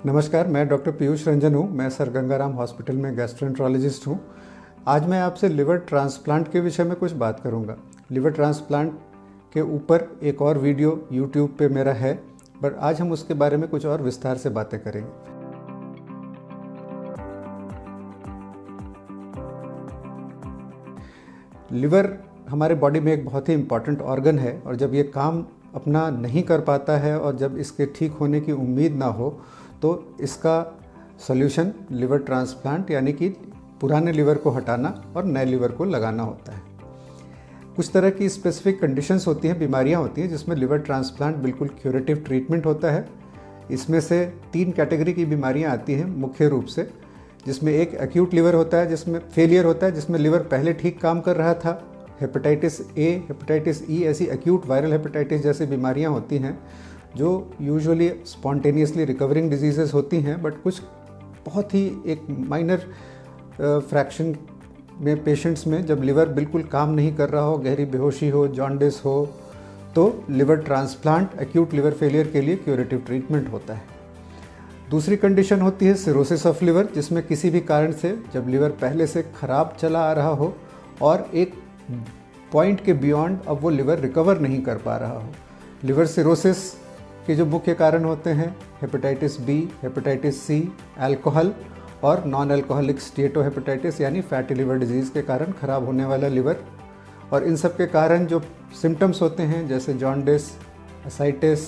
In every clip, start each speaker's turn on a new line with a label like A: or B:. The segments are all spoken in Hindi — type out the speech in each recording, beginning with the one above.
A: नमस्कार, मैं डॉक्टर पीयूष रंजन हूँ। मैं सर गंगाराम हॉस्पिटल में गैस्ट्रोएंटरोलॉजिस्ट हूँ। आज मैं आपसे लिवर ट्रांसप्लांट के विषय में कुछ बात करूँगा। लिवर ट्रांसप्लांट के ऊपर एक और वीडियो यूट्यूब पे मेरा है, पर आज हम उसके बारे में कुछ और विस्तार से बातें करेंगे। लिवर हमारे बॉडी में एक बहुत ही इम्पॉर्टेंट ऑर्गन है और जब ये काम अपना नहीं कर पाता है और जब इसके ठीक होने की उम्मीद ना हो तो इसका सॉल्यूशन लिवर ट्रांसप्लांट यानी कि पुराने लिवर को हटाना और नए लिवर को लगाना होता है। कुछ तरह की स्पेसिफिक कंडीशंस होती हैं, बीमारियां होती हैं जिसमें लिवर ट्रांसप्लांट बिल्कुल क्यूरेटिव ट्रीटमेंट होता है। इसमें से 3 कैटेगरी की बीमारियां आती हैं मुख्य रूप से, जिसमें एक एक्यूट लिवर होता है, जिसमें फेलियर होता है, जिसमें लिवर पहले ठीक काम कर रहा था। हेपेटाइटिस ए, हेपेटाइटिस ई ऐसी एक्यूट वायरल हेपेटाइटिस जैसी बीमारियां होती हैं जो यूजुअली स्पॉन्टेनियसली रिकवरिंग डिजीज़ेस होती हैं, बट कुछ बहुत ही एक माइनर फ्रैक्शन में पेशेंट्स में जब लिवर बिल्कुल काम नहीं कर रहा हो, गहरी बेहोशी हो, जॉन्डिस हो, तो liver transplant acute liver failure के लिए क्यूरेटिव ट्रीटमेंट होता है। दूसरी कंडीशन होती है सिरोसिस ऑफ लिवर, जिसमें किसी भी कारण से जब लिवर पहले से ख़राब चला आ रहा हो और एक पॉइंट के बियॉन्ड अब वो लिवर रिकवर नहीं कर पा रहा हो। लिवर सिरोसिस के जो मुख्य कारण होते हैं hepatitis B, hepatitis C, alcohol और नॉन अल्कोहलिक स्टेटोहेपेटाइटिस यानी फैटी लिवर डिजीज़ के कारण ख़राब होने वाला लिवर। और इन सब के कारण जो सिम्टम्स होते हैं जैसे जॉन्डिस, असाइटिस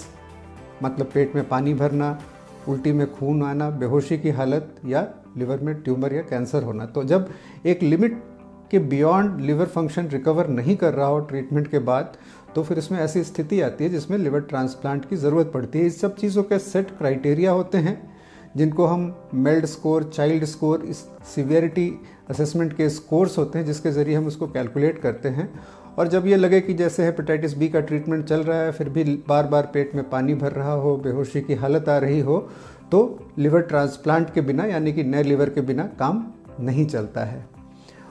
A: मतलब पेट में पानी भरना, उल्टी में खून आना, बेहोशी की हालत या लिवर में ट्यूमर या कैंसर होना। तो जब एक लिमिट के बियॉन्ड लिवर फंक्शन रिकवर नहीं कर रहा हो ट्रीटमेंट के बाद, तो फिर इसमें ऐसी स्थिति आती है जिसमें लिवर ट्रांसप्लांट की ज़रूरत पड़ती है। इस सब चीज़ों के सेट क्राइटेरिया होते हैं जिनको हम मेल्ड स्कोर, चाइल्ड स्कोर, इस सीवियरिटी असेसमेंट के स्कोर्स होते हैं जिसके ज़रिए हम उसको कैलकुलेट करते हैं। और जब ये लगे कि जैसे हेपेटाइटिस बी का ट्रीटमेंट चल रहा है फिर भी बार बार पेट में पानी भर रहा हो, बेहोशी की हालत आ रही हो, तो लिवर ट्रांसप्लांट के बिना यानी कि नए लिवर के बिना काम नहीं चलता है।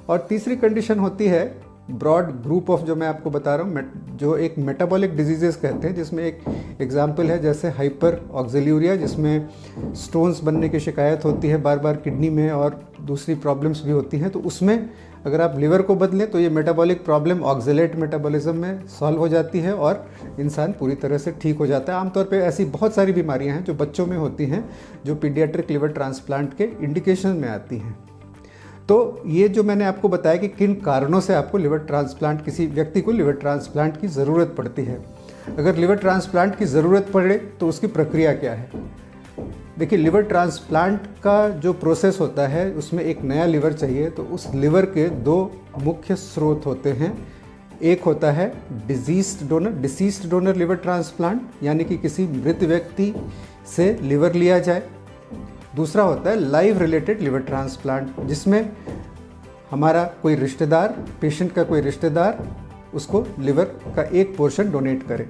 A: और तीसरी कंडीशन होती है ब्रॉड ग्रुप ऑफ, जो मैं आपको बता रहा हूँ, जो एक मेटाबॉलिक डिजीजेस कहते हैं, जिसमें एक एग्जाम्पल है जैसे हाइपर ऑक्सील्यूरिया, जिसमें स्टोन्स बनने की शिकायत होती है बार बार किडनी में और दूसरी प्रॉब्लम्स भी होती हैं। तो उसमें अगर आप लिवर को बदलें तो ये मेटाबॉलिक प्रॉब्लम ऑक्जेलेट मेटाबॉलिज्म में सॉल्व हो जाती है और इंसान पूरी तरह से ठीक हो जाता है। आमतौर पे ऐसी बहुत सारी बीमारियां हैं जो बच्चों में होती हैं जो पीडियाट्रिक लिवर ट्रांसप्लांट के इंडिकेशन में आती हैं। तो ये जो मैंने आपको बताया कि किन कारणों से आपको लिवर ट्रांसप्लांट, किसी व्यक्ति को लिवर ट्रांसप्लांट की ज़रूरत पड़ती है। अगर लिवर ट्रांसप्लांट की ज़रूरत पड़े तो उसकी प्रक्रिया क्या है। देखिए, लिवर ट्रांसप्लांट का जो प्रोसेस होता है उसमें एक नया लिवर चाहिए, तो उस लिवर के 2 मुख्य स्रोत होते हैं। एक होता है डिसीज्ड डोनर लिवर ट्रांसप्लांट, यानी कि किसी मृत व्यक्ति से लिवर लिया जाए। दूसरा होता है लाइव रिलेटेड लिवर ट्रांसप्लांट, जिसमें हमारा कोई रिश्तेदार, पेशेंट का कोई रिश्तेदार उसको लिवर का एक पोर्शन डोनेट करे।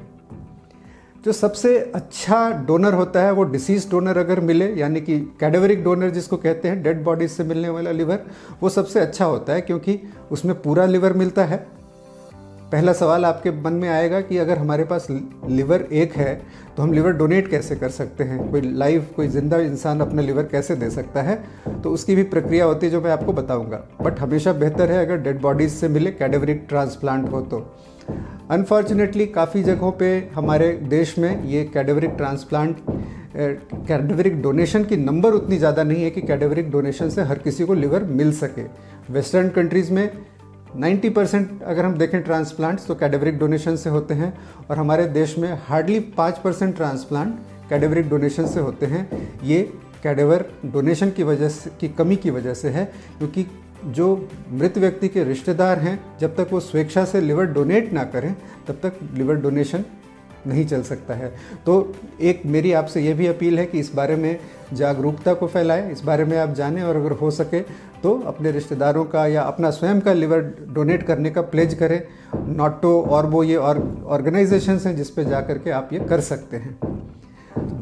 A: जो सबसे अच्छा डोनर होता है वो डिसीज डोनर अगर मिले, यानी कि कैडेवरिक डोनर जिसको कहते हैं, डेड बॉडीज से मिलने वाला लिवर, वो सबसे अच्छा होता है क्योंकि उसमें पूरा लिवर मिलता है। पहला सवाल आपके मन में आएगा कि अगर हमारे पास लिवर एक है तो हम लिवर डोनेट कैसे कर सकते हैं, कोई जिंदा इंसान अपना लिवर कैसे दे सकता है। तो उसकी भी प्रक्रिया होती है जो मैं आपको बताऊंगा, बट हमेशा बेहतर है अगर डेड बॉडीज से मिले, कैडेवरिक ट्रांसप्लांट हो तो। अनफॉर्चुनेटली काफ़ी जगहों पे हमारे देश में ये कैडेवरिक डोनेशन की नंबर उतनी ज़्यादा नहीं है कि कैडेवरिक डोनेशन से हर किसी को लिवर मिल सके। वेस्टर्न कंट्रीज़ में 90% अगर हम देखें ट्रांसप्लांट्स तो कैडेवरिक डोनेशन से होते हैं और हमारे देश में हार्डली 5% ट्रांसप्लांट कैडेवरिक डोनेशन से होते हैं। ये कैडेवर डोनेशन की कमी की वजह से है, क्योंकि जो मृत व्यक्ति के रिश्तेदार हैं जब तक वो स्वेच्छा से लिवर डोनेट ना करें तब तक लिवर डोनेशन नहीं चल सकता है। तो एक मेरी आपसे ये भी अपील है कि इस बारे में जागरूकता को फैलाएं, इस बारे में आप जानें और अगर हो सके तो अपने रिश्तेदारों का या अपना स्वयं का लिवर डोनेट करने का प्लेज करें। नॉटो और वो ये ऑर्गेनाइजेशंस हैं जिस पे जा करके आप ये कर सकते हैं।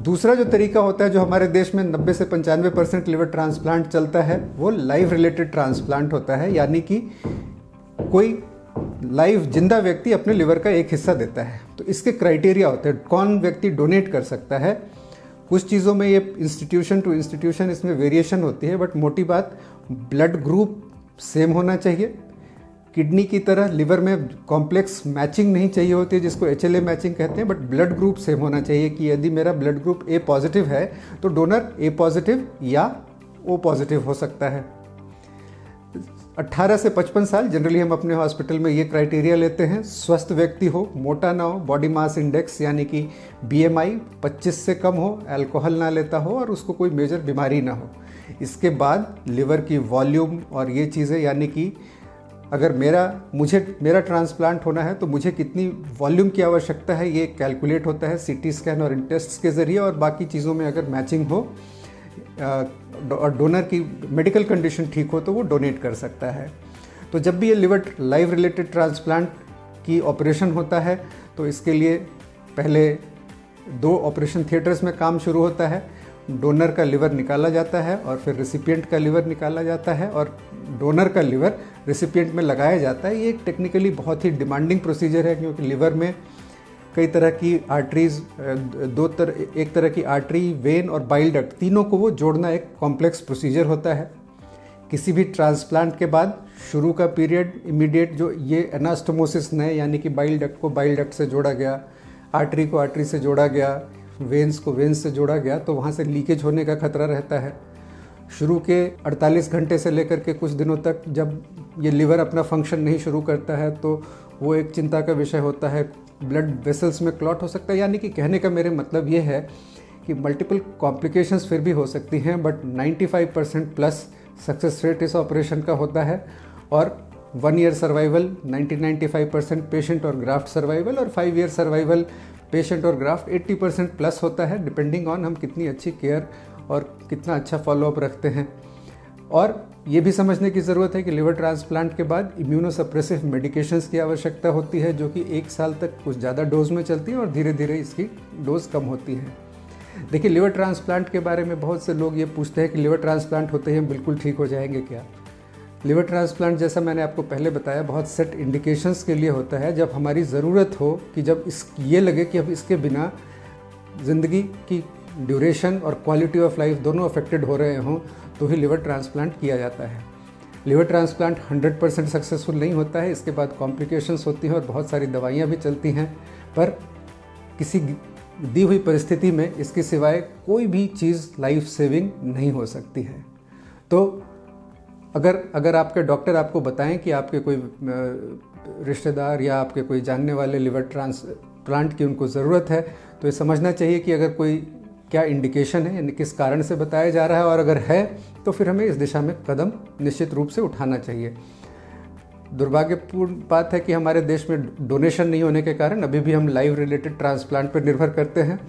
A: दूसरा जो तरीका होता है जो हमारे देश में 90 से 95% लिवर ट्रांसप्लांट चलता है वो लाइव रिलेटेड ट्रांसप्लांट होता है, यानी कि कोई लाइव जिंदा व्यक्ति अपने लिवर का एक हिस्सा देता है। तो इसके क्राइटेरिया होते हैं, कौन व्यक्ति डोनेट कर सकता है। कुछ चीज़ों में ये इंस्टीट्यूशन टू इंस्टीट्यूशन इसमें वेरिएशन होती है, बट मोटी बात ब्लड ग्रुप सेम होना चाहिए। किडनी की तरह लिवर में कॉम्प्लेक्स मैचिंग नहीं चाहिए होती है, जिसको HLA मैचिंग कहते हैं, बट ब्लड ग्रुप सेम होना चाहिए कि यदि मेरा ब्लड ग्रुप A पॉजिटिव है तो डोनर A पॉजिटिव या O पॉजिटिव हो सकता है। 18 से 55 साल जनरली हम अपने हॉस्पिटल में ये क्राइटेरिया लेते हैं। स्वस्थ व्यक्ति हो, मोटा ना हो, बॉडी मास इंडेक्स यानी कि BMI 25 से कम हो, अल्कोहल ना लेता हो और उसको कोई मेजर बीमारी ना हो। इसके बाद लिवर की वॉल्यूम और ये चीज़ें, यानी कि अगर मेरा ट्रांसप्लांट होना है तो मुझे कितनी वॉल्यूम की आवश्यकता है, ये कैलकुलेट होता है CT स्कैन और इन टेस्ट्स के ज़रिए। और बाकी चीज़ों में अगर मैचिंग हो और डोनर की मेडिकल कंडीशन ठीक हो तो वो डोनेट कर सकता है। तो जब भी ये लिवर लाइव रिलेटेड ट्रांसप्लांट की ऑपरेशन होता है तो इसके लिए पहले 2 ऑपरेशन थिएटर्स में काम शुरू होता है। डोनर का लिवर निकाला जाता है और फिर रेसिपिएंट का लिवर निकाला जाता है और डोनर का लिवर रेसिपिएंट में लगाया जाता है। ये एक टेक्निकली बहुत ही डिमांडिंग प्रोसीजर है, क्योंकि लिवर में कई तरह की आर्टरीज, एक तरह की आर्टरी, वेन और बाइल डक्ट, तीनों को वो जोड़ना एक कॉम्प्लेक्स प्रोसीजर होता है। किसी भी ट्रांसप्लांट के बाद शुरू का पीरियड इमीडिएट जो ये एनास्टोमोसिस नए, यानी कि बाइल डक्ट को बाइल डक्ट से जोड़ा गया, आर्टरी को आर्टरी से जोड़ा गया, वेन्स को वेन्स से जोड़ा गया, तो वहाँ से लीकेज होने का खतरा रहता है। शुरू के 48 घंटे से लेकर के कुछ दिनों तक जब ये लिवर अपना फंक्शन नहीं शुरू करता है तो वो एक चिंता का विषय होता है। ब्लड वेसल्स में क्लॉट हो सकता है, यानी कि कहने का मेरे मतलब ये है कि मल्टीपल कॉम्प्लिकेशंस फिर भी हो सकती हैं, बट 95% प्लस सक्सेस रेट इस ऑपरेशन का होता है। और 1 ईयर सर्वाइवल 90-95% पेशेंट और ग्राफ्ट सर्वाइवल, और 5 ईयर सर्वाइवल पेशेंट और ग्राफ्ट 80% प्लस होता है, डिपेंडिंग ऑन हम कितनी अच्छी केयर और कितना अच्छा फॉलोअप रखते हैं। और ये भी समझने की ज़रूरत है कि लिवर ट्रांसप्लांट के बाद इम्यूनोसप्रेसिव मेडिकेशंस की आवश्यकता होती है, जो कि 1 साल तक कुछ ज़्यादा डोज में चलती है और धीरे धीरे इसकी डोज कम होती है। देखिए, लिवर ट्रांसप्लांट के बारे में बहुत से लोग ये पूछते हैं कि लिवर ट्रांसप्लांट होते ही हम बिल्कुल ठीक हो जाएंगे क्या। लिवर ट्रांसप्लांट, जैसा मैंने आपको पहले बताया, बहुत सेट इंडिकेशंस के लिए होता है। जब हमारी ज़रूरत हो, कि जब ये लगे कि अब इसके बिना ज़िंदगी की ड्यूरेशन और क्वालिटी ऑफ लाइफ दोनों अफेक्टेड हो रहे हों, तो ही लिवर ट्रांसप्लांट किया जाता है। लिवर ट्रांसप्लांट 100% सक्सेसफुल नहीं होता है, इसके बाद कॉम्प्लिकेशंस होती हैं और बहुत सारी दवाइयाँ भी चलती हैं, पर किसी दी हुई परिस्थिति में इसके सिवाय कोई भी चीज़ लाइफ सेविंग नहीं हो सकती है। तो अगर आपके डॉक्टर आपको बताएं कि आपके कोई रिश्तेदार या आपके कोई जानने वाले लिवर ट्रांसप्लांट की उनको ज़रूरत है, तो ये समझना चाहिए कि अगर कोई क्या इंडिकेशन है, यानी किस कारण से बताया जा रहा है, और अगर है तो फिर हमें इस दिशा में कदम निश्चित रूप से उठाना चाहिए। दुर्भाग्यपूर्ण बात है कि हमारे देश में डोनेशन नहीं होने के कारण अभी भी हम लाइव रिलेटेड ट्रांसप्लांट पर निर्भर करते हैं।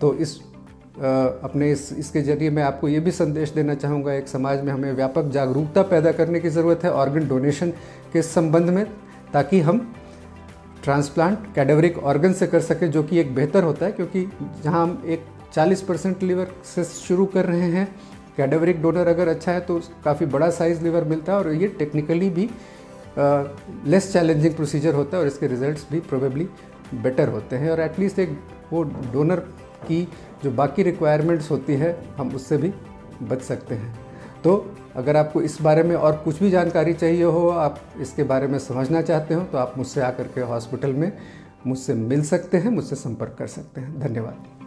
A: तो इसके जरिए मैं आपको ये भी संदेश देना चाहूँगा, एक समाज में हमें व्यापक जागरूकता पैदा करने की ज़रूरत है ऑर्गन डोनेशन के संबंध में, ताकि हम ट्रांसप्लांट कैडेवरिक ऑर्गन से कर सकें, जो कि एक बेहतर होता है, क्योंकि जहाँ हम एक 40% लिवर से शुरू कर रहे हैं, कैडेवरिक डोनर अगर अच्छा है तो काफ़ी बड़ा साइज़ लिवर मिलता है, और ये टेक्निकली भी लेस चैलेंजिंग प्रोसीजर होता है और इसके रिजल्ट्स भी प्रोबेबली बेटर होते हैं, और एटलीस्ट एक वो डोनर की जो बाकी रिक्वायरमेंट्स होती है हम उससे भी बच सकते हैं। तो अगर आपको इस बारे में और कुछ भी जानकारी चाहिए हो, आप इसके बारे में समझना चाहते हो, तो आप मुझसे आकर के हॉस्पिटल में मुझसे मिल सकते हैं, मुझसे संपर्क कर सकते हैं। धन्यवाद।